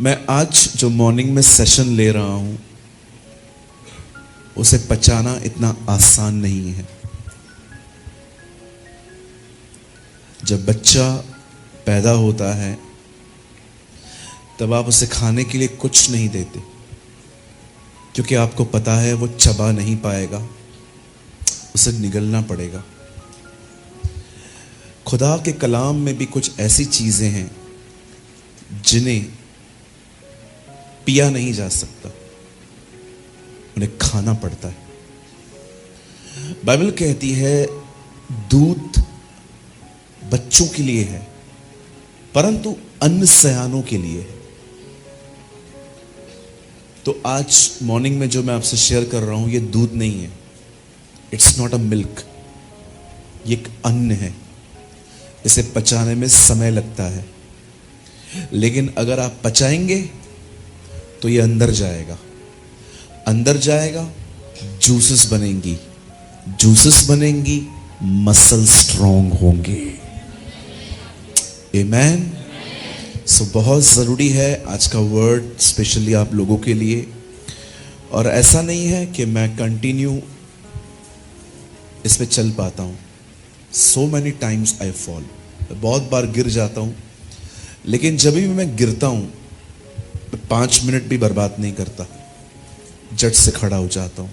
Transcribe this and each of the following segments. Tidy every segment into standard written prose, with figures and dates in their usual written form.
मैं आज जो मॉर्निंग में सेशन ले रहा हूं उसे पचाना इतना आसान नहीं है। जब बच्चा पैदा होता है तब आप उसे खाने के लिए कुछ नहीं देते, क्योंकि आपको पता है वो चबा नहीं पाएगा, उसे निगलना पड़ेगा। खुदा के कलाम में भी कुछ ऐसी चीजें हैं जिन्हें पिया नहीं जा सकता, उन्हें खाना पड़ता है। बाइबल कहती है दूध बच्चों के लिए है परंतु अन्न सयानों के लिए है। तो आज मॉर्निंग में जो मैं आपसे शेयर कर रहा हूं ये दूध नहीं है, इट्स नॉट अ मिल्क, ये एक अन्न है। इसे पचाने में समय लगता है, लेकिन अगर आप पचाएंगे तो ये अंदर जाएगा, अंदर जाएगा, जूसेस बनेंगी, जूसेस बनेंगी, मसल स्ट्रांग होंगे। आमेन। सो बहुत ज़रूरी है आज का वर्ड स्पेशली आप लोगों के लिए। और ऐसा नहीं है कि मैं कंटिन्यू इस पे चल पाता हूँ। So many times I fall, बहुत बार गिर जाता हूँ, लेकिन जब भी मैं गिरता हूँ मैं 5 मिनट भी बर्बाद नहीं करता, झट से खड़ा हो जाता हूँ।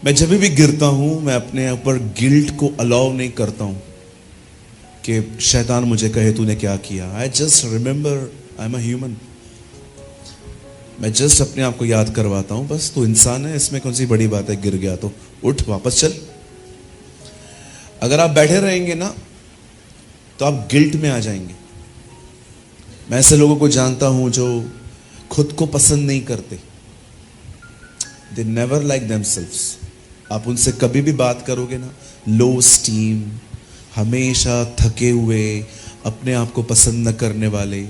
मैं जब भी गिरता हूँ मैं अपने ऊपर गिल्ट को अलाउ नहीं करता हूँ कि शैतान मुझे कहे तूने क्या किया। I just remember I am a human. मैं जस्ट अपने आप को याद करवाता हूँ, बस तू इंसान है, इसमें कौन सी बड़ी बात है, गिर गया तो उठ वापस चल। अगर आप बैठे रहेंगे ना तो आप गिल्ट में आ जाएंगे। मैं ऐसे लोगों को जानता हूं जो खुद को पसंद नहीं करते, दे नेवर लाइक देमसेल्व्स। आप उनसे कभी भी बात करोगे ना, लो स्टीम, हमेशा थके हुए, अपने आप को पसंद न करने वाले।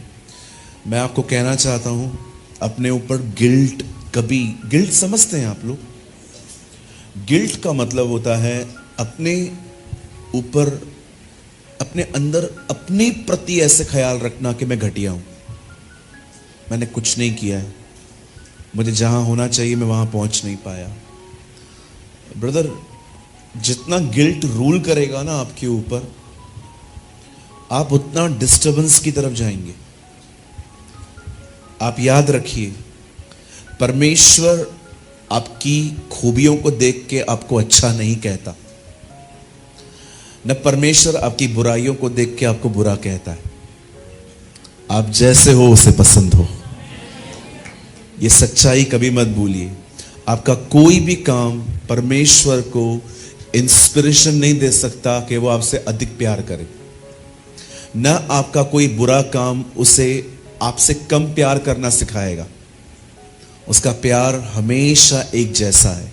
मैं आपको कहना चाहता हूं अपने ऊपर गिल्ट कभी, गिल्ट समझते हैं आप लोग? गिल्ट का मतलब होता है अपने ऊपर, अपने अंदर अपने प्रति ऐसे ख्याल रखना कि मैं घटिया हूं, मैंने कुछ नहीं किया है, मुझे जहां होना चाहिए मैं वहां पहुंच नहीं पाया। ब्रदर, जितना गिल्ट रूल करेगा ना आपके ऊपर, आप उतना डिस्टर्बेंस की तरफ जाएंगे। आप याद रखिए, परमेश्वर आपकी खूबियों को देख के आपको अच्छा नहीं कहता, न परमेश्वर आपकी बुराइयों को देख के आपको बुरा कहता है। आप जैसे हो उसे पसंद हो, ये सच्चाई कभी मत भूलिए। आपका कोई भी काम परमेश्वर को इंस्पिरेशन नहीं दे सकता कि वो आपसे अधिक प्यार करे, न आपका कोई बुरा काम उसे आपसे कम प्यार करना सिखाएगा। उसका प्यार हमेशा एक जैसा है।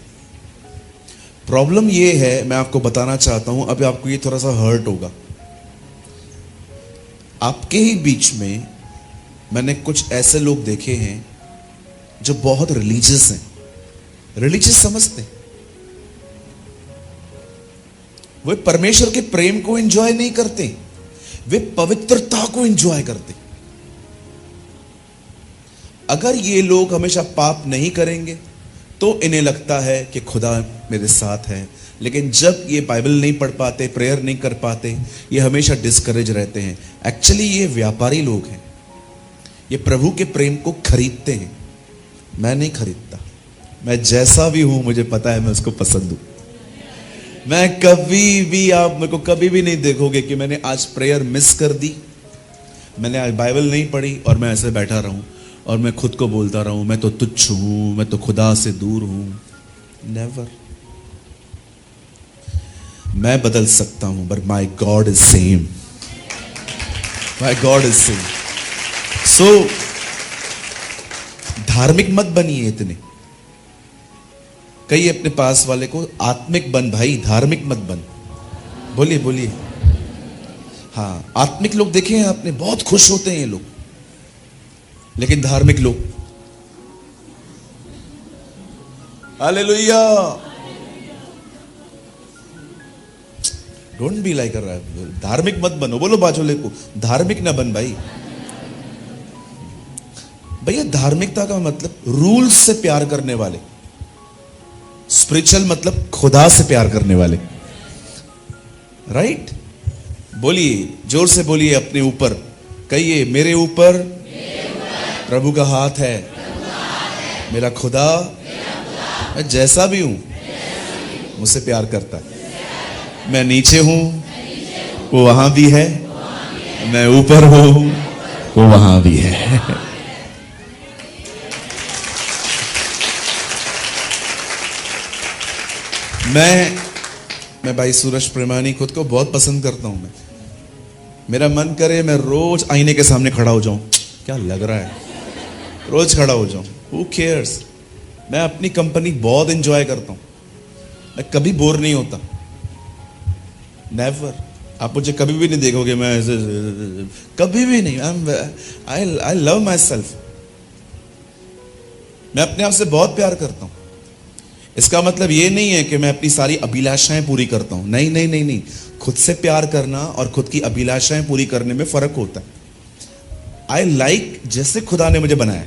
प्रॉब्लम ये है, मैं आपको बताना चाहता हूं, अभी आपको ये थोड़ा सा हर्ट होगा। आपके ही बीच में मैंने कुछ ऐसे लोग देखे हैं जो बहुत रिलीजियस हैं, रिलीजियस समझते हैं, वे परमेश्वर के प्रेम को एंजॉय नहीं करते, वे पवित्रता को एंजॉय करते। अगर ये लोग हमेशा पाप नहीं करेंगे तो इन्हें लगता है कि खुदा मेरे साथ है, लेकिन जब ये बाइबल नहीं पढ़ पाते, प्रेयर नहीं कर पाते, ये हमेशा डिस्करेज रहते हैं। एक्चुअली ये व्यापारी लोग हैं, ये प्रभु के प्रेम को खरीदते हैं। मैं नहीं खरीदता, मैं जैसा भी हूं मुझे पता है मैं उसको पसंद हूं। मैं कभी भी, आप मेरे को कभी भी नहीं देखोगे कि मैंने आज प्रेयर मिस कर दी, मैंने आज बाइबल नहीं पढ़ी और मैं ऐसे बैठा रहूं और मैं खुद को बोलता रहूं मैं तो तुच्छ हूं, मैं तो खुदा से दूर हूं। नेवर। मैं बदल सकता हूं but my God is same, my God is same. So धार्मिक मत बनिए इतने। कहिए अपने पास वाले को, आत्मिक बन भाई, धार्मिक मत बन। बोलिए बोलिए। हाँ, आत्मिक लोग देखे हैं आपने, बहुत खुश होते हैं ये लोग, लेकिन धार्मिक लोग, हालेलुया, डोंट बी लाइक। धार्मिक मत बनो, बोलो बाजोले को, धार्मिक ना बन भाई। भैया धार्मिकता का मतलब रूल्स से प्यार करने वाले, स्पिरिचुअल मतलब खुदा से प्यार करने वाले, राइट? बोलिए, जोर से बोलिए अपने ऊपर, कहिए मेरे ऊपर प्रभु का हाथ है, मेरा खुदा मैं जैसा भी हूं मुझसे प्यार करता है। मैं नीचे हूं वो वहां भी है, मैं ऊपर हूं वो वहां भी है। मैं भाई सूरज प्रेमानी खुद को बहुत पसंद करता हूं। मेरा मन करे मैं रोज आईने के सामने खड़ा हो जाऊं, क्या लग रहा है, रोज खड़ा हो जाऊं, हु केयर्स। मैं अपनी कंपनी बहुत एंजॉय करता हूं, मैं कभी बोर नहीं होता, नेवर। आप मुझे कभी भी नहीं देखोगे मैं ऐसे, कभी भी नहीं। I love my self. मैं अपने आप से बहुत प्यार करता हूं। इसका मतलब ये नहीं है कि मैं अपनी सारी अभिलाषाएं पूरी करता हूं, नहीं नहीं नहीं नहीं। खुद से प्यार करना और खुद की अभिलाषाएं पूरी करने में फर्क होता है। आई लाइक जैसे खुदा ने मुझे बनाया।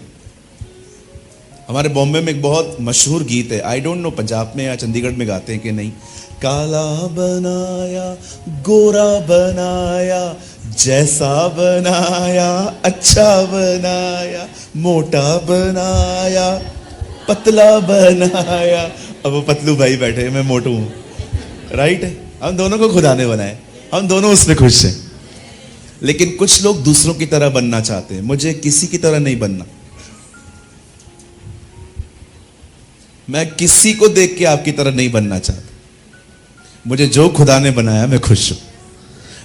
हमारे बॉम्बे में एक बहुत मशहूर गीत है, आई डोंट नो पंजाब में या चंडीगढ़ में गाते हैं कि नहीं। काला बनाया गोरा बनाया, जैसा बनाया अच्छा बनाया, मोटा बनाया पतला बनाया। अब वो पतलू भाई बैठे हैं, मैं मोटू हूं, राइट? हम दोनों को खुदा ने बनाया, हम दोनों उसमें खुश हैं। लेकिन कुछ लोग दूसरों की तरह बनना चाहते हैं, मुझे किसी की तरह नहीं बनना। मैं किसी को देख के आपकी तरह नहीं बनना चाहता। मुझे जो खुदा ने बनाया मैं खुश हूं।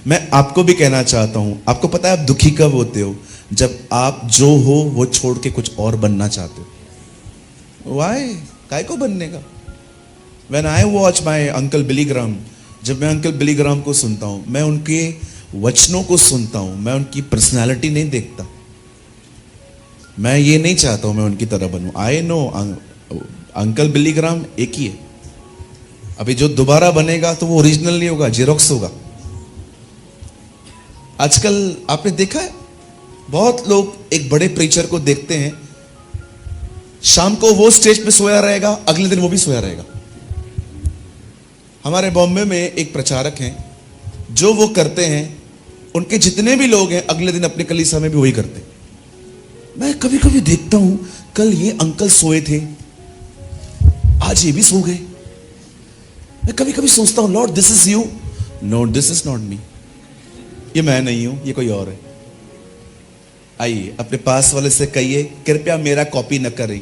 मैं आपको भी कहना चाहता हूं, आपको पता है आप दुखी कब होते हो? जब आप जो हो वो छोड़ के कुछ और बनना चाहते हो। वाई? काय को बनने का? When I watch my uncle Billy Graham, जब मैं अंकल बिली ग्राम को सुनता हूं, मैं उनके वचनों को सुनता हूं, मैं उनकी पर्सनालिटी नहीं देखता। मैं ये नहीं चाहता हूं मैं उनकी तरह बनूं। आई नो अंकल बिली ग्राम एक ही है। अभी जो दोबारा बनेगा तो वो ओरिजिनल नहीं होगा, जेरोक्स होगा। आजकल आपने देखा है बहुत लोग एक बड़े प्रीचर को देखते हैं, शाम को वो स्टेज पे सोया रहेगा, अगले दिन वो भी सोया रहेगा। हमारे बॉम्बे में एक प्रचारक हैं, जो वो करते हैं उनके जितने भी लोग हैं अगले दिन अपने कलीसिया में भी वही करते हैं। मैं कभी कभी देखता हूं, कल ये अंकल सोए थे, आज ये भी सो गए। मैं कभी कभी सोचता हूं, lord this is you. No, this is not me. ये मैं नहीं हूं, ये कोई और है। आइए अपने पास वाले से कहिए, कृपया मेरा कॉपी न करें।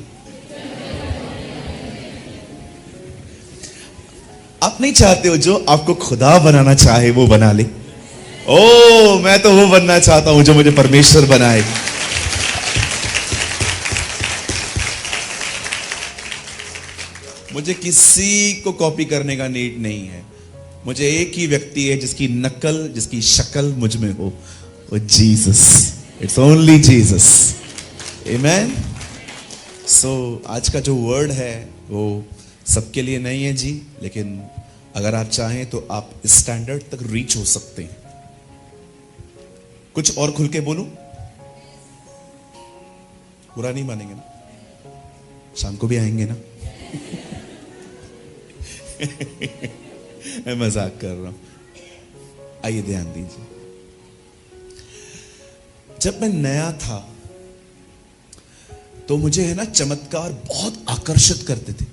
आप नहीं चाहते हो जो आपको खुदा बनाना चाहे वो बना ले? ओ, मैं तो वो बनना चाहता हूं जो मुझे परमेश्वर बनाए। मुझे किसी को कॉपी करने का नीड नहीं है। मुझे एक ही व्यक्ति है जिसकी नकल, जिसकी शक्ल मुझ में हो, वो Jesus. It's only Jesus. Amen. So आज का जो वर्ड है वो सबके लिए नहीं है जी, लेकिन अगर आप चाहें तो आप स्टैंडर्ड तक रीच हो सकते हैं। कुछ और खुल के बोलूं? बुरा नहीं मानेंगे ना? शाम को भी आएंगे ना? मैं मजाक कर रहा हूं। आइए ध्यान दीजिए। जब मैं नया था तो मुझे है ना चमत्कार बहुत आकर्षित करते थे।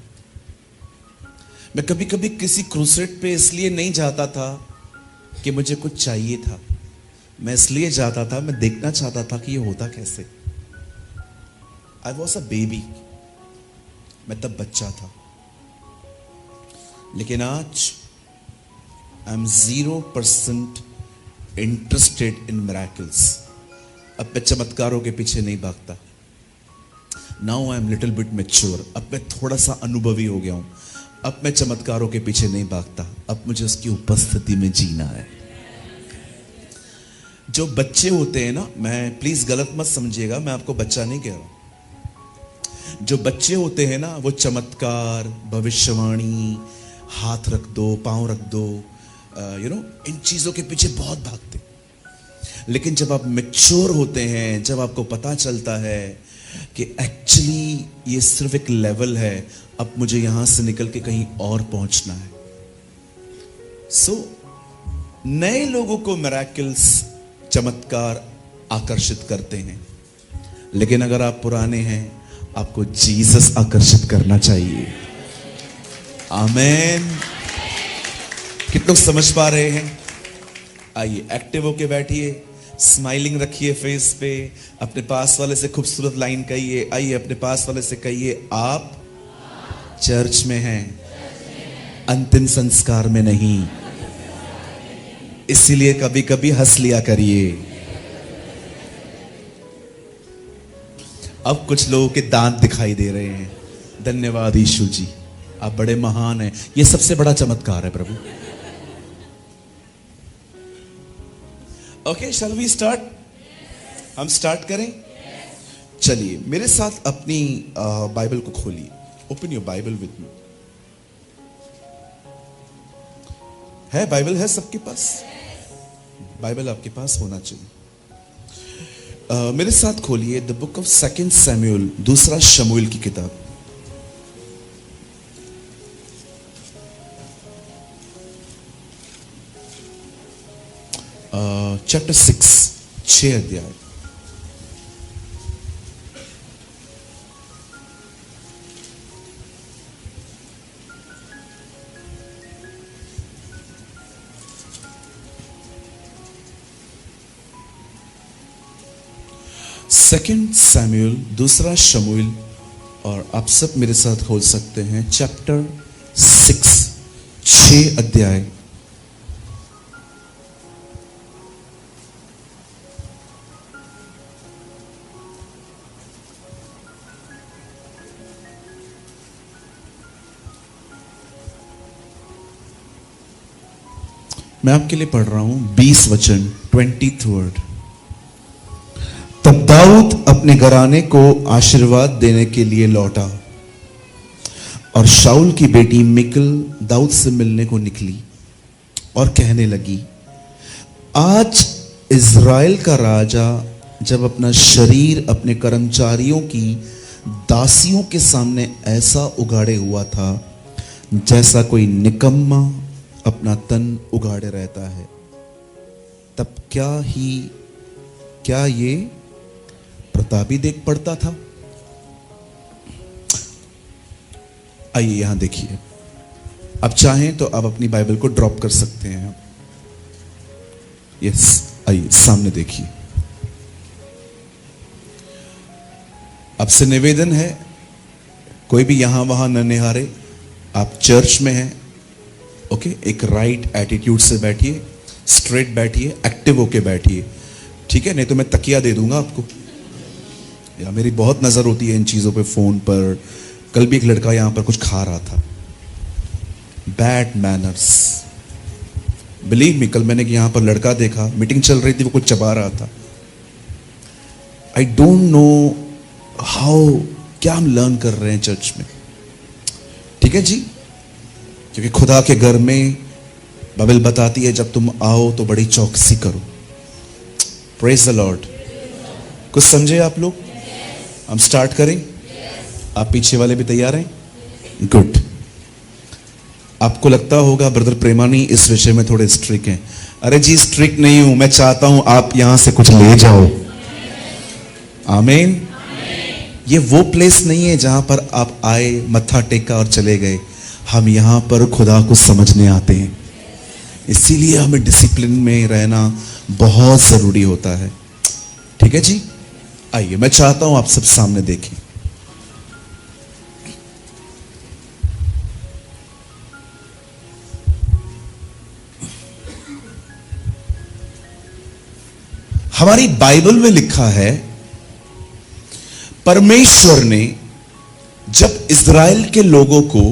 मैं कभी कभी किसी क्रूसेड पे इसलिए नहीं जाता था कि मुझे कुछ चाहिए था, मैं इसलिए जाता था, मैं देखना चाहता था कि ये होता कैसे। आई वॉज अ बेबी, मैं तब बच्चा था। लेकिन आज I am 0% interested in miracles. अब मैं चमत्कारों के पीछे नहीं भागता। Now I am little bit mature. अब मैं थोड़ा सा अनुभवी हो गया हूं। अब मैं चमत्कारों के पीछे नहीं भागता, अब मुझे उसकी उपस्थिति में जीना है। जो बच्चे होते हैं ना, मैं प्लीज गलत मत समझिएगा, मैं आपको बच्चा नहीं कह रहा। जो बच्चे होते हैं ना वो चमत्कार, भविष्यवाणी, हाथ रख दो, पांव रख दो, इन चीजों के पीछे बहुत भागते। लेकिन जब आप मैच्योर होते हैं, जब आपको पता चलता है कि एक्चुअली ये सिर्फ एक लेवल है, अब मुझे यहां से निकल के कहीं और पहुंचना है। नए लोगों को मिरेकल्स, चमत्कार आकर्षित करते हैं, लेकिन अगर आप पुराने हैं, आपको जीसस आकर्षित करना चाहिए। आमेन। कितने लोग समझ पा रहे हैं? आइए एक्टिव होके बैठिए, स्माइलिंग रखिए फेस पे, अपने पास वाले से खूबसूरत लाइन कहिए। आइए अपने पास वाले से कहिए, आप चर्च में हैं, अंतिम संस्कार में नहीं। इसीलिए कभी कभी हंस लिया करिए। अब कुछ लोगों के दांत दिखाई दे रहे हैं। धन्यवाद यीशु जी, आप बड़े महान हैं। ये सबसे बड़ा चमत्कार है प्रभु। Okay, shall we start? हम स्टार्ट करें? चलिए मेरे साथ अपनी बाइबल को खोलिए। Open your Bible with me. है बाइबल? है सबके पास? बाइबल आपके पास होना चाहिए। मेरे साथ खोलिए द बुक ऑफ 2 सैमुएल, दूसरा शमूएल की किताब। चैप्टर 6 अध्याय। सेकेंड सैमुएल, दूसरा शमूएल, और आप सब मेरे साथ खोल सकते हैं चैप्टर 6 अध्याय। मैं आपके लिए पढ़ रहा हूं 20 वचन, 20th वर्ड। तब दाऊद अपने घराने को आशीर्वाद देने के लिए लौटा, और शाऊल की बेटी मिकल दाऊद से मिलने को निकली और कहने लगी, आज इज़राइल का राजा जब अपना शरीर अपने कर्मचारियों की दासियों के सामने ऐसा उगाड़े हुआ था जैसा कोई निकम्मा अपना तन उगाड़े रहता है, तब क्या ये प्रतापी देख पड़ता था? आइए यहां देखिए। आप चाहें तो आप अपनी बाइबल को ड्रॉप कर सकते हैं। यस, आइए सामने देखिए। आपसे निवेदन है, कोई भी यहां वहां न निहारे। आप चर्च में हैं, ओके? एक राइट एटीट्यूड से बैठिए, स्ट्रेट बैठिए, एक्टिव होके बैठिए, ठीक है? नहीं तो मैं तकिया दे दूंगा आपको। या मेरी बहुत नजर होती है इन चीजों पे, फोन पर। कल भी एक लड़का यहां पर कुछ खा रहा था। Bad manners, believe me. कल मैंने यहां पर लड़का देखा, मीटिंग चल रही थी, वो कुछ चबा रहा था। आई डोंट नो हाउ, क्या हम लर्न कर रहे हैं चर्च में, ठीक है जी? क्योंकि खुदा के घर में बाइबल बताती है जब तुम आओ तो बड़ी चौकसी करो। Praise the Lord. कुछ समझे आप लोग? हम स्टार्ट करें? आप पीछे वाले भी तैयार हैं? गुड। आपको लगता होगा ब्रदर प्रेमानी इस विषय में थोड़े स्ट्रिक्ट हैं। अरे जी, स्ट्रिक्ट नहीं हूं, मैं चाहता हूं आप यहां से कुछ ले जाओ। आमीन। ये वो प्लेस नहीं है जहां पर आप आए, मत्था टेका और चले गए। हम यहां पर खुदा को समझने आते हैं, इसीलिए हमें डिसिप्लिन में रहना बहुत जरूरी होता है, ठीक है जी? आइए, मैं चाहता हूं आप सब सामने देखें। हमारी बाइबल में लिखा है, परमेश्वर ने जब इज़राइल के लोगों को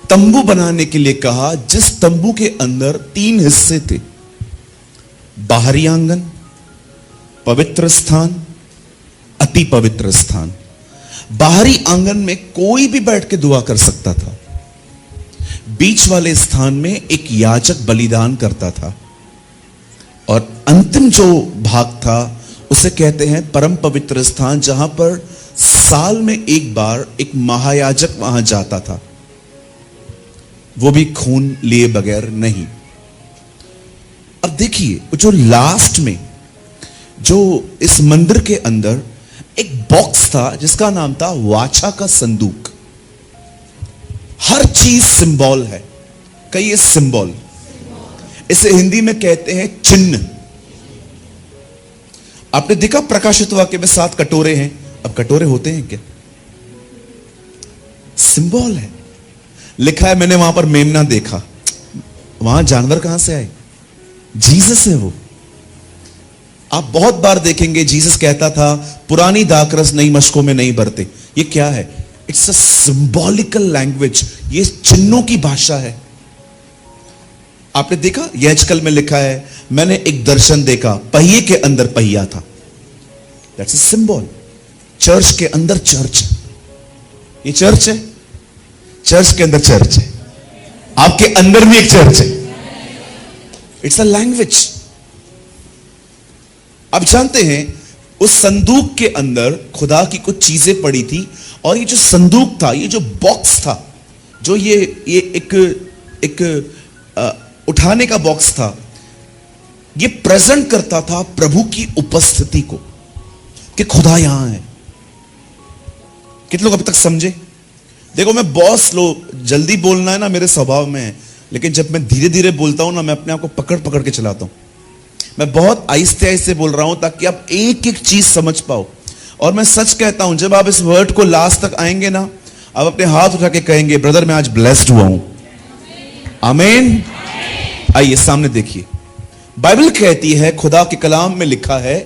तंबू बनाने के लिए कहा, जिस तंबू के अंदर 3 हिस्से थे, बाहरी आंगन, पवित्र स्थान, अति पवित्र स्थान। बाहरी आंगन में कोई भी बैठ के दुआ कर सकता था। बीच वाले स्थान में एक याजक बलिदान करता था, और अंतिम जो भाग था उसे कहते हैं परम पवित्र स्थान, जहां पर साल में एक बार एक महायाजक वहां जाता था, वो भी खून लिए बगैर नहीं। अब देखिए जो लास्ट में जो इस मंदिर के अंदर एक बॉक्स था जिसका नाम था वाचा का संदूक। हर चीज सिंबल है। कई सिंबल, इसे हिंदी में कहते हैं चिन्ह। आपने देखा प्रकाशित वाक्य में 7 कटोरे हैं। अब कटोरे होते हैं क्या? सिंबल है। लिखा है, मैंने वहां पर मेमना देखा। वहां जानवर कहां से आए? जीसस है वो। आप बहुत बार देखेंगे जीसस कहता था, पुरानी दाखरस नई मशकों में नहीं भरते। ये क्या है? It's a symbolical language. ये चिन्हों की भाषा है। आपने देखा यजकल में लिखा है, मैंने एक दर्शन देखा, पहिए के अंदर पहिया था। That's a symbol. चर्च के अंदर चर्च। ये चर्च है। चर्च के अंदर चर्च है। आपके अंदर भी एक चर्च है। It's a language. अब जानते हैं उस संदूक के अंदर खुदा की कुछ चीजें पड़ी थी, और ये जो संदूक था, ये जो बॉक्स था, जो ये एक उठाने का बॉक्स था, ये प्रेजेंट करता था प्रभु की उपस्थिति को, कि खुदा यहां है। कितने लोग अभी तक समझे? देखो, मैं बहुत स्लो, जल्दी बोलना है ना मेरे स्वभाव में है, लेकिन जब मैं धीरे धीरे बोलता हूं ना, मैं अपने आप को पकड़ पकड़ के चलाता हूं। मैं बहुत आहिस्ते आहिस्ते बोल रहा हूं ताकि आप एक एक चीज समझ पाओ। और मैं सच कहता हूं, जब आप इस वर्ड को लास्ट तक आएंगे ना, आप अपने हाथ उठा के कहेंगे, ब्रदर मैं आज ब्लेस्ड हुआ हूं। आमीन। आइए सामने देखिए। बाइबल कहती है, खुदा के कलाम में लिखा है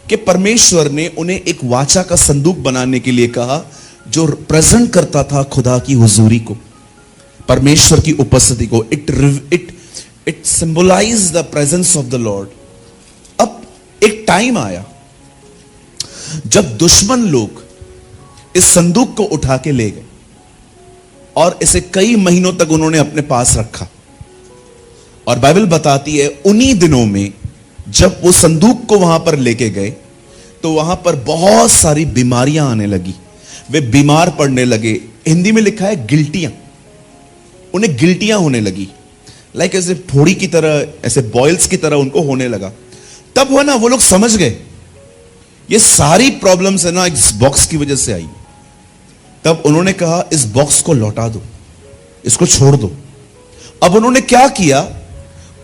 कि परमेश्वर ने उन्हें एक वाचा का संदूक बनाने के लिए कहा, जो प्रेजेंट करता था खुदा की हुजूरी को, परमेश्वर की उपस्थिति को। It symbolise the presence of the lord. अब एक टाइम आया जब दुश्मन लोग इस संदूक को उठा के ले गए, और इसे कई महीनों तक उन्होंने अपने पास रखा। और बाइबल बताती है, उन्हीं दिनों में जब वो संदूक को वहां पर लेके गए, तो वहां पर बहुत सारी बीमारियां आने लगी। वे बीमार पड़ने लगे। हिंदी में लिखा है गिल्टियां। उन्हें गिल्टियां होने लगी, लाइक ऐसे फोड़ी की तरह, ऐसे बॉयल्स की तरह उनको होने लगा। तब वो ना, वो लोग समझ गए ये सारी प्रॉब्लम्स है ना इस बॉक्स की वजह से आई। तब उन्होंने कहा, इस बॉक्स को लौटा दो, इसको छोड़ दो। अब उन्होंने क्या किया?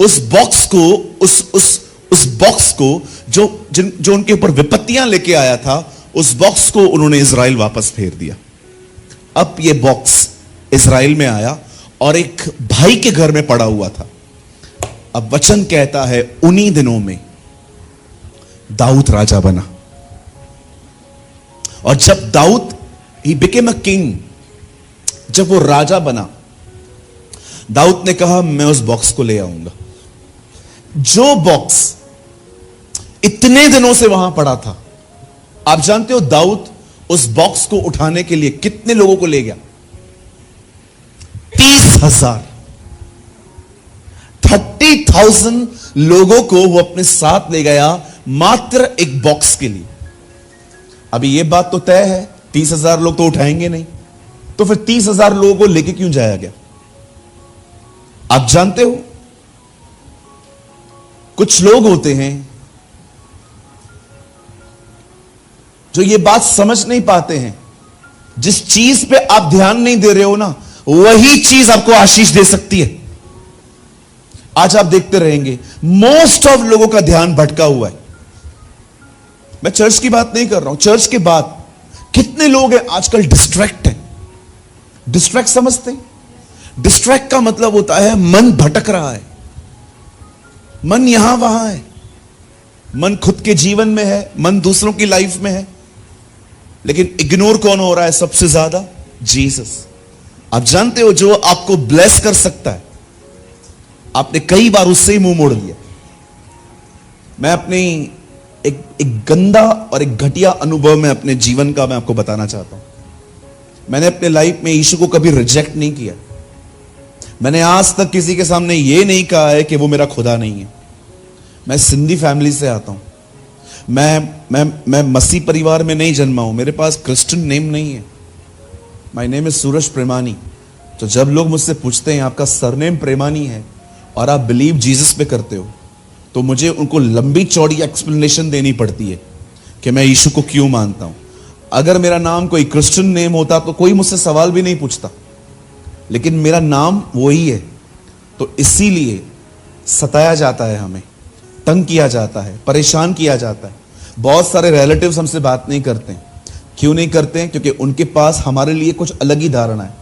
उस बॉक्स को, उस बॉक्स को जो उनके ऊपर विपत्तियां लेके आया था, उस बॉक्स को उन्होंने इजराइल वापस फेर दिया। अब ये बॉक्स इजराइल में आया और एक भाई के घर में पड़ा हुआ था। अब वचन कहता है, उन्हीं दिनों में दाऊद राजा बना। और जब दाऊद, ही बिकेम अ किंग, जब वो राजा बना, दाऊद ने कहा, मैं उस बॉक्स को ले आऊंगा। जो बॉक्स इतने दिनों से वहां पड़ा था, आप जानते हो दाऊद उस बॉक्स को उठाने के लिए कितने लोगों को ले गया? 30,000, 30,000 लोगों को वो अपने साथ ले गया, मात्र एक बॉक्स के लिए। अभी ये बात तो तय है, 30,000 लोग तो उठाएंगे नहीं, तो फिर 30,000 लोगों को लेके क्यों जाया गया? आप जानते हो, कुछ लोग होते हैं जो ये बात समझ नहीं पाते हैं, जिस चीज पे आप ध्यान नहीं दे रहे हो ना, वही चीज आपको आशीष दे सकती है। आज आप देखते रहेंगे, मोस्ट ऑफ लोगों का ध्यान भटका हुआ है। मैं चर्च की बात नहीं कर रहा हूं, चर्च के बाद कितने लोग हैं आजकल डिस्ट्रैक्ट हैं। डिस्ट्रैक्ट समझते हैं? डिस्ट्रैक्ट का मतलब होता है मन भटक रहा है, मन यहां वहां है, मन खुद के जीवन में है, मन दूसरों की लाइफ में है, लेकिन इग्नोर कौन हो रहा है सबसे ज्यादा? जीसस। आप जानते हो, जो आपको ब्लेस कर सकता है, आपने कई बार उससे ही मुंह मोड़ लिया। मैं अपनी एक गंदा और एक घटिया अनुभव में अपने जीवन का मैं आपको बताना चाहता हूं। मैंने अपने लाइफ में यीशु को कभी रिजेक्ट नहीं किया। मैंने आज तक किसी के सामने यह नहीं कहा है कि वो मेरा खुदा नहीं है। मैं सिंधी फैमिली से आता हूं। मैं मसीह परिवार में नहीं जन्मा हूं, मेरे पास क्रिश्चियन नेम नहीं है। माय नेम इज सूरज प्रेमानी। तो जब लोग मुझसे पूछते हैं आपका सरनेम प्रेमानी है और आप बिलीव जीसस पे करते हो, तो मुझे उनको लंबी चौड़ी एक्सप्लेनेशन देनी पड़ती है कि मैं यीशु को क्यों मानता हूं। अगर मेरा नाम कोई क्रिश्चियन नेम होता तो कोई मुझसे सवाल भी नहीं पूछता, लेकिन मेरा नाम वही है, तो इसीलिए सताया जाता है, हमें तंग किया जाता है, परेशान किया जाता है। बहुत सारे रिलेटिव्स हमसे बात नहीं करते हैं। क्यों नहीं करते हैं? क्योंकि उनके पास हमारे लिए कुछ अलग ही धारणा है।